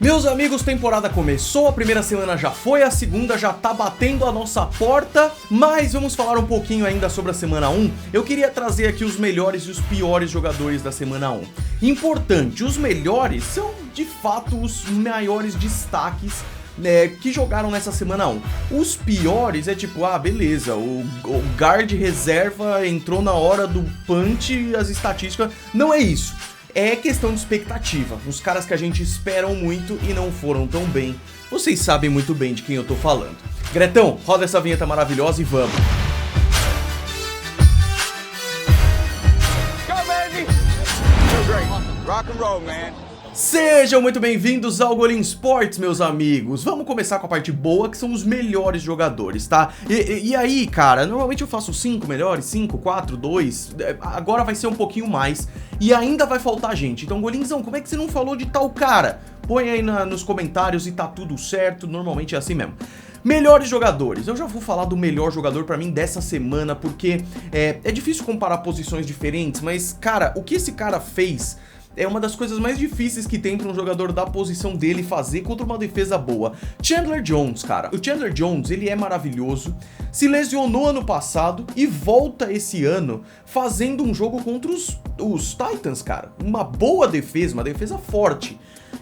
Meus amigos, temporada começou, a primeira semana já foi, a segunda já tá batendo a nossa porta, mas vamos falar um pouquinho ainda sobre a semana 1. Eu queria trazer aqui os melhores e os piores jogadores da semana 1. Importante, os melhores são de fato os maiores destaques que jogaram nessa semana 1. Os piores é tipo, beleza, o guard reserva entrou na hora do punch, as estatísticas, não é isso. É questão de expectativa, os caras que a gente esperam muito e não foram tão bem. Vocês sabem muito bem de quem eu tô falando. Gretão, roda essa vinheta maravilhosa e vamos! Go, baby! Rock and roll, man. Sejam muito bem-vindos ao Golim Sports, meus amigos. Vamos começar com a parte boa, que são os melhores jogadores, tá? E aí, cara, normalmente eu faço 5 melhores, 5, 4, 2, agora vai ser um pouquinho mais. E ainda vai faltar gente. Então, Golinzão, como é que você não falou de tal cara? Põe aí nos comentários e tá tudo certo, normalmente é assim mesmo. Melhores jogadores, eu já vou falar do melhor jogador pra mim dessa semana, porque é difícil comparar posições diferentes, mas, cara, o que esse cara fez é uma das coisas mais difíceis que tem para um jogador da posição dele fazer contra uma defesa boa. Chandler Jones, cara. O Chandler Jones, ele é maravilhoso, se lesionou ano passado e volta esse ano fazendo um jogo contra os Titans, cara. Uma boa defesa, uma defesa forte.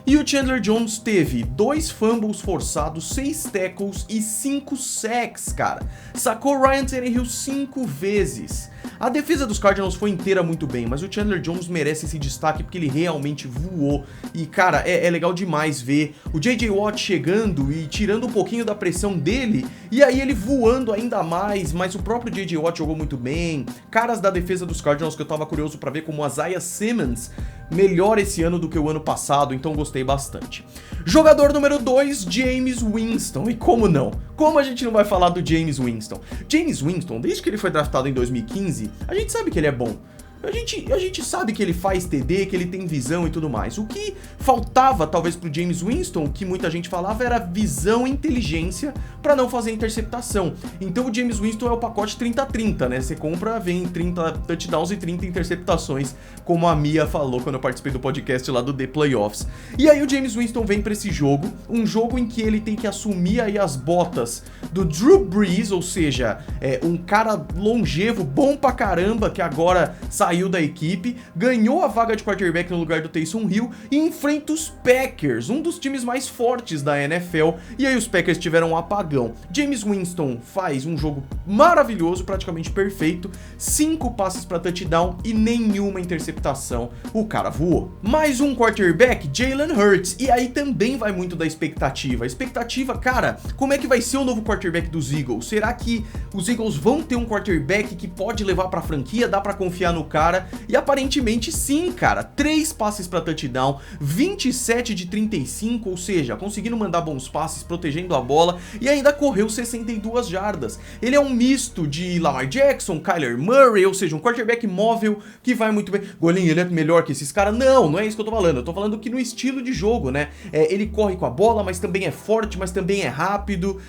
E o Chandler Jones teve 2 fumbles forçados, 6 tackles e 5 sacks, cara. Sacou Ryan Tannehill 5 vezes. A defesa dos Cardinals foi inteira muito bem, mas o Chandler Jones merece esse destaque porque ele realmente voou. E, cara, é legal demais ver o J.J. Watt chegando e tirando um pouquinho da pressão dele, e aí ele voando ainda mais, mas o próprio J.J. Watt jogou muito bem. Caras da defesa dos Cardinals que eu tava curioso pra ver, como o Isaiah Simmons, melhor esse ano do que o ano passado, então gostei bastante. Jogador número 2, Jameis Winston. E como não? Como a gente não vai falar do Jameis Winston? Jameis Winston, desde que ele foi draftado em 2015, a gente sabe que ele é bom. A gente sabe que ele faz TD, que ele tem visão e tudo mais. O que faltava, talvez, pro Jameis Winston, que muita gente falava, era visão e inteligência pra não fazer interceptação. Então o Jameis Winston é o pacote 30-30, né? Você compra, vem 30 touchdowns e 30 interceptações, como a Mia falou quando eu participei do podcast lá do The Playoffs. E aí o Jameis Winston vem pra esse jogo, um jogo em que ele tem que assumir aí as botas do Drew Brees, ou seja, um cara longevo, bom pra caramba, que agora saiu da equipe, ganhou a vaga de quarterback no lugar do Taysom Hill e enfrenta os Packers, um dos times mais fortes da NFL, e aí os Packers tiveram um apagão. Jameis Winston faz um jogo maravilhoso, praticamente perfeito, 5 passes para touchdown e nenhuma interceptação, o cara voou. Mais um quarterback, Jalen Hurts, e aí também vai muito da expectativa. A expectativa, cara, como é que vai ser o novo quarterback dos Eagles? Será que os Eagles vão ter um quarterback que pode levar pra franquia, dá pra confiar no cara? E aparentemente sim, cara, 3 passes para touchdown, 27 de 35, ou seja, conseguindo mandar bons passes, protegendo a bola e ainda correu 62 jardas. Ele é um misto de Lamar Jackson, Kyler Murray, ou seja, um quarterback móvel que vai muito bem. Golinho, ele é melhor que esses caras? Não é isso que eu tô falando. Eu tô falando que no estilo de jogo, né? Ele corre com a bola, mas também é forte, mas também é rápido,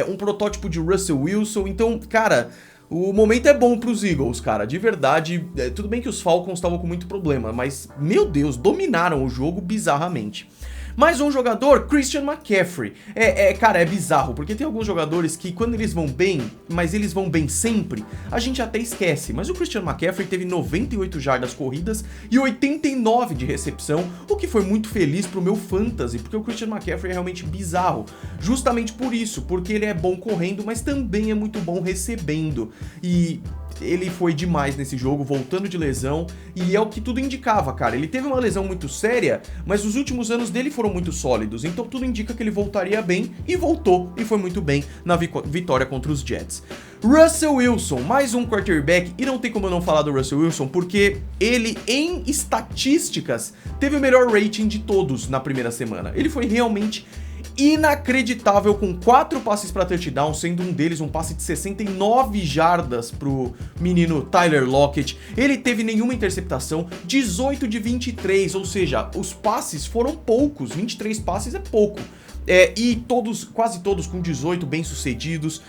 um protótipo de Russell Wilson. Então, cara, o momento é bom pros Eagles, cara, de verdade. Tudo bem que os Falcons estavam com muito problema, mas, meu Deus, dominaram o jogo bizarramente. Mais um jogador, Christian McCaffrey. Cara, é bizarro, porque tem alguns jogadores que quando eles vão bem, mas eles vão bem sempre, a gente até esquece. Mas o Christian McCaffrey teve 98 jardas corridas e 89 de recepção, o que foi muito feliz pro meu fantasy, porque o Christian McCaffrey é realmente bizarro. Justamente por isso, porque ele é bom correndo, mas também é muito bom recebendo. E ele foi demais nesse jogo, voltando de lesão, e é o que tudo indicava, cara. Ele teve uma lesão muito séria, mas os últimos anos dele foram muito sólidos, então tudo indica que ele voltaria bem, e voltou, e foi muito bem na vitória contra os Jets. Russell Wilson, mais um quarterback, e não tem como eu não falar do Russell Wilson, porque ele, em estatísticas, teve o melhor rating de todos na primeira semana. Ele foi realmente inacreditável, com 4 passes para touchdown, sendo um deles um passe de 69 jardas pro menino Tyler Lockett. Ele teve nenhuma interceptação, 18 de 23, ou seja, os passes foram poucos, 23 passes é pouco. E quase todos com 18 bem-sucedidos.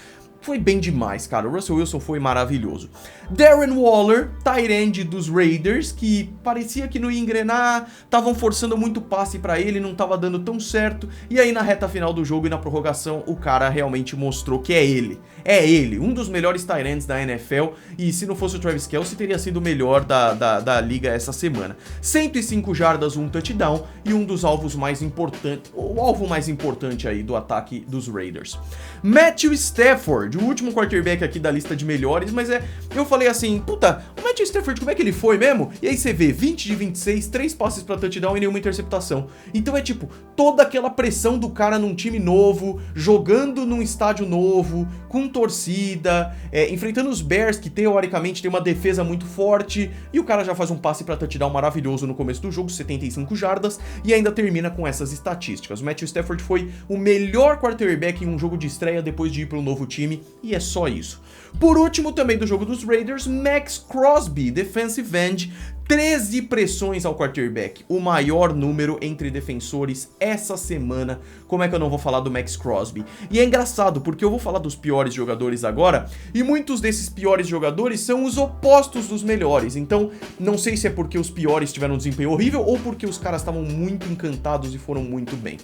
foi bem demais, cara. O Russell Wilson foi maravilhoso. Darren Waller, tight end dos Raiders, que parecia que não ia engrenar, estavam forçando muito passe pra ele, não tava dando tão certo, e aí na reta final do jogo e na prorrogação, o cara realmente mostrou que é ele. É ele, um dos melhores tight ends da NFL, e se não fosse o Travis Kelce, teria sido o melhor da liga essa semana. 105 jardas, um touchdown, e um dos alvos mais importantes, o alvo mais importante aí do ataque dos Raiders. Matthew Stafford, o último quarterback aqui da lista de melhores, mas eu falei assim, puta, o Matthew Stafford, como é que ele foi mesmo? E aí você vê, 20 de 26, 3 passes pra touchdown e nenhuma interceptação. Então é tipo, toda aquela pressão do cara num time novo, jogando num estádio novo, com torcida, enfrentando os Bears, que teoricamente tem uma defesa muito forte, e o cara já faz um passe pra touchdown maravilhoso no começo do jogo, 75 jardas, e ainda termina com essas estatísticas. O Matthew Stafford foi o melhor quarterback em um jogo de estreia depois de ir para um novo time, e é só isso. Por último, também do jogo dos Raiders, Max Crosby, defensive end, 13 pressões ao quarterback, o maior número entre defensores essa semana. Como é que eu não vou falar do Max Crosby? E é engraçado, porque eu vou falar dos piores jogadores agora, e muitos desses piores jogadores são os opostos dos melhores. Então, não sei se é porque os piores tiveram um desempenho horrível, ou porque os caras estavam muito encantados e foram muito bem.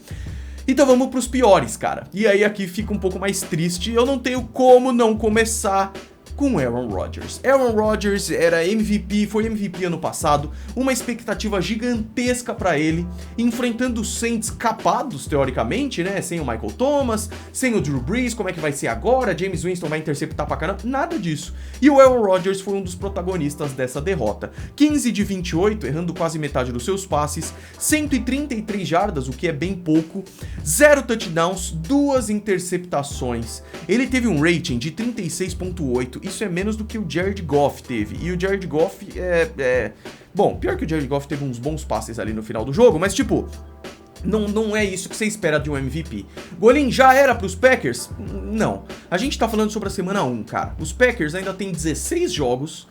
Então vamos pros piores, cara. E aí aqui fica um pouco mais triste, eu não tenho como não começar com Aaron Rodgers. Aaron Rodgers era MVP, foi MVP ano passado, uma expectativa gigantesca pra ele, enfrentando os Saints capados, teoricamente, né, sem o Michael Thomas, sem o Drew Brees, como é que vai ser agora, James Winston vai interceptar pra caramba, nada disso. E o Aaron Rodgers foi um dos protagonistas dessa derrota. 15 de 28, errando quase metade dos seus passes, 133 jardas, o que é bem pouco, 0 touchdowns, 2 interceptações. Ele teve um rating de 36.8, isso é menos do que o Jared Goff teve. E o Jared Goff Bom, pior que o Jared Goff teve uns bons passes ali no final do jogo, mas tipo, não é isso que você espera de um MVP. Golin já era pros Packers? Não. A gente tá falando sobre a semana 1, cara. Os Packers ainda tem 16 jogos,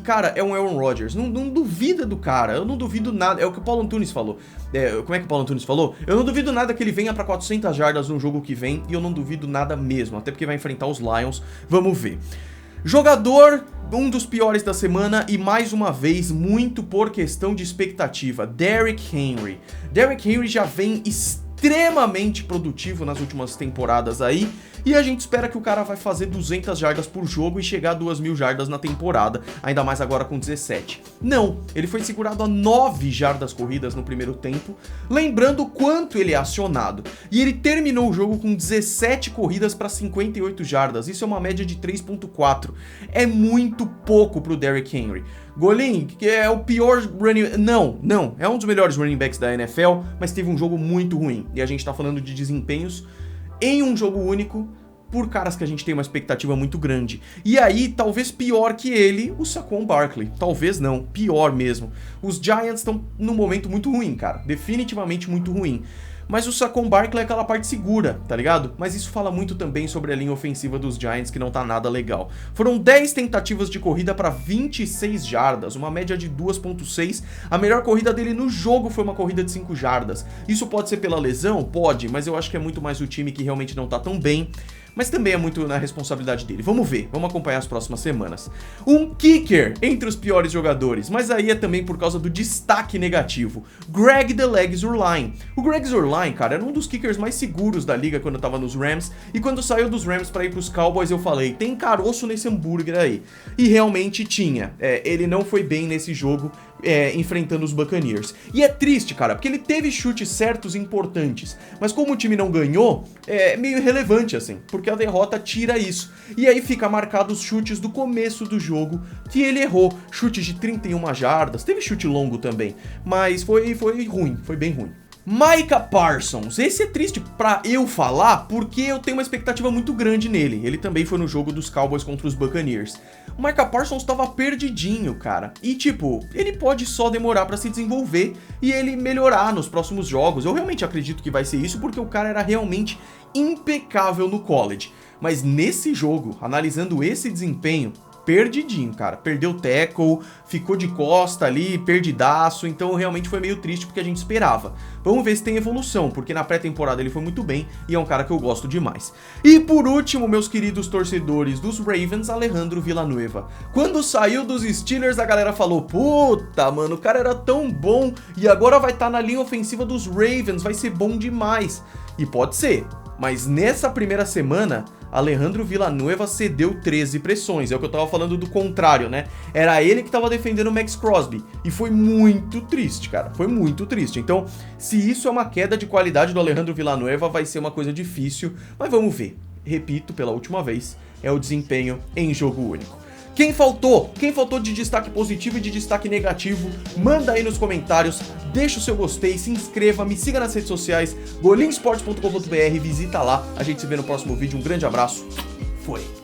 cara, é um Aaron Rodgers. Não duvida do cara, eu não duvido nada. É o que o Paulo Antunes falou. Como é que o Paulo Antunes falou? Eu não duvido nada que ele venha pra 400 jardas no jogo que vem, e eu não duvido nada mesmo, até porque vai enfrentar os Lions. Vamos ver. Jogador, um dos piores da semana, e mais uma vez, muito por questão de expectativa, Derrick Henry. Derrick Henry já vem extremamente produtivo nas últimas temporadas aí, e a gente espera que o cara vai fazer 200 jardas por jogo e chegar a 2.000 jardas na temporada, ainda mais agora com 17. Não, ele foi segurado a 9 jardas corridas no primeiro tempo, lembrando o quanto ele é acionado, e ele terminou o jogo com 17 corridas para 58 jardas, isso é uma média de 3.4, é muito pouco pro Derrick Henry. Golin, que é o pior running... Não, é um dos melhores running backs da NFL, mas teve um jogo muito ruim, e a gente tá falando de desempenhos em um jogo único, por caras que a gente tem uma expectativa muito grande. E aí, talvez pior que ele, o Saquon Barkley. Talvez não, pior mesmo. Os Giants estão num momento muito ruim, cara. Definitivamente muito ruim. Mas o Saquon Barkley é aquela parte segura, tá ligado? Mas isso fala muito também sobre a linha ofensiva dos Giants, que não tá nada legal. Foram 10 tentativas de corrida para 26 jardas, uma média de 2.6. A melhor corrida dele no jogo foi uma corrida de 5 jardas. Isso pode ser pela lesão? Pode, mas eu acho que é muito mais o time que realmente não tá tão bem. Mas também é muito na responsabilidade dele. Vamos ver, vamos acompanhar as próximas semanas. Um kicker entre os piores jogadores, mas aí é também por causa do destaque negativo. Greg The Leg Zuerlein. O Greg Zuerlein, cara, era um dos kickers mais seguros da liga quando eu tava nos Rams, e quando saiu dos Rams pra ir pros Cowboys eu falei, tem caroço nesse hambúrguer aí. E realmente tinha. Ele não foi bem nesse jogo, enfrentando os Buccaneers. E é triste, cara, porque ele teve chutes certos e importantes, mas como o time não ganhou, é meio irrelevante assim, porque a derrota tira isso. E aí fica marcado os chutes do começo do jogo, que ele errou, chutes de 31 jardas, teve chute longo também, mas foi ruim, foi bem ruim. Micah Parsons, esse é triste pra eu falar, porque eu tenho uma expectativa muito grande nele. Ele também foi no jogo dos Cowboys contra os Buccaneers. O Micah Parsons tava perdidinho, cara. E tipo, ele pode só demorar pra se desenvolver e ele melhorar nos próximos jogos. Eu realmente acredito que vai ser isso, porque o cara era realmente impecável no college. Mas nesse jogo, analisando esse desempenho, perdidinho, cara. Perdeu o tackle, ficou de costa ali, perdidaço, então realmente foi meio triste porque a gente esperava. Vamos ver se tem evolução, porque na pré-temporada ele foi muito bem e é um cara que eu gosto demais. E por último, meus queridos torcedores dos Ravens, Alejandro Villanueva. Quando saiu dos Steelers, a galera falou, puta, mano, o cara era tão bom e agora vai estar na linha ofensiva dos Ravens, vai ser bom demais. E pode ser, mas nessa primeira semana, Alejandro Villanueva cedeu 13 pressões, é o que eu tava falando do contrário, né? Era ele que tava defendendo o Maxx Crosby, e foi muito triste, cara, foi muito triste. Então, se isso é uma queda de qualidade do Alejandro Villanueva, vai ser uma coisa difícil, mas vamos ver. Repito pela última vez, é o desempenho em jogo único. Quem faltou de destaque positivo e de destaque negativo, manda aí nos comentários, deixa o seu gostei, se inscreva, me siga nas redes sociais, golinsports.com.br, visita lá, a gente se vê no próximo vídeo, um grande abraço, foi!